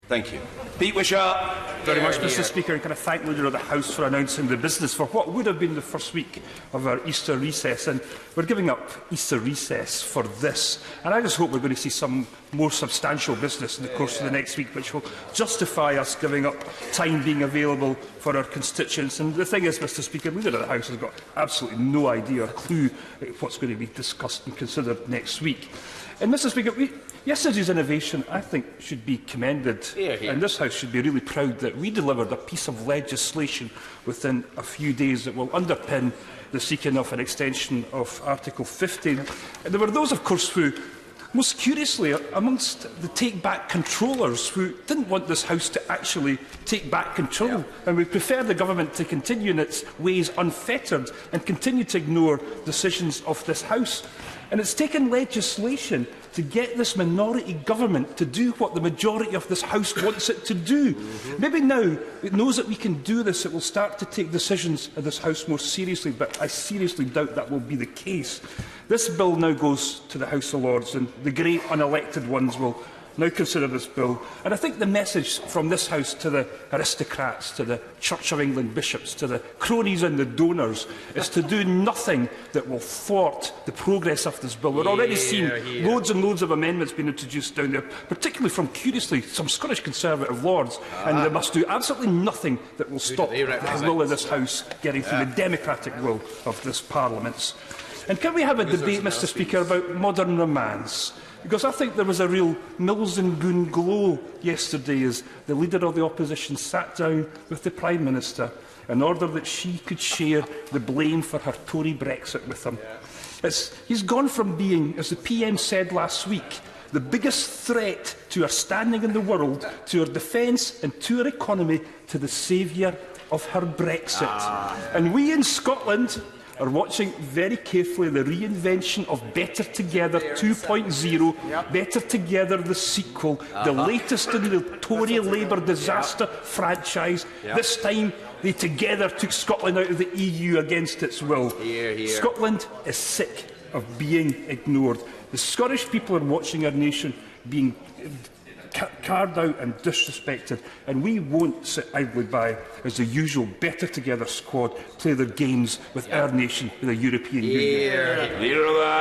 Thank you. Pete Wishart. Very much, Mr. Speaker, and can I thank the Leader of the House for announcing the business for what would have been the first week of our Easter recess. And we're giving up Easter recess for this. And I just hope we're going to see some more substantial business in the course of the next week, which will justify us giving up time being available for our constituents. And the thing is, Mr. Speaker, the Leader of the House has got absolutely no idea or clue what's going to be discussed and considered next week. And, Mr. Speaker, yesterday's innovation, I think, should be commended. And this House should be really proud that we delivered a piece of legislation within a few days that will underpin the seeking of an extension of Article 15. And there were those, of course, who, most curiously, amongst the take-back controllers, who didn't want this House to actually take back control. And we prefer the government to continue in its ways unfettered and continue to ignore decisions of this House. And it's taken legislation to get this minority government to do what the majority of this House wants it to do. Maybe now it knows that we can do this, it will start to take decisions in this House more seriously, but I seriously doubt that will be the case. This bill now goes to the House of Lords, and the great unelected ones will now consider this bill. And I think the message from this House to the aristocrats, to the Church of England bishops, to the cronies and the donors, is to do nothing that will thwart the progress of this bill. We're already seeing loads and loads of amendments being introduced down there, particularly from, curiously, some Scottish Conservative lords, and they must do absolutely nothing that will stop the will of this House getting through the democratic will of this Parliament. And can we have a debate, Mr. Speaker, about modern romance? Because I think there was a real Mills and Goon glow yesterday as the Leader of the Opposition sat down with the Prime Minister in order that she could share the blame for her Tory Brexit with him. He's gone from being, as the PM said last week, the biggest threat to our standing in the world, to our defence and to our economy, to the saviour of her Brexit. And we in Scotland are watching very carefully the reinvention of Better Together 2.0, Better Together the sequel, the latest in the Tory Labour disaster franchise. This time they together took Scotland out of the EU against its will. Scotland is sick of being ignored. The Scottish people are watching our nation being carved out and disrespected, and we won't sit idly by as the usual Better Together squad play their games with our nation in the European Union.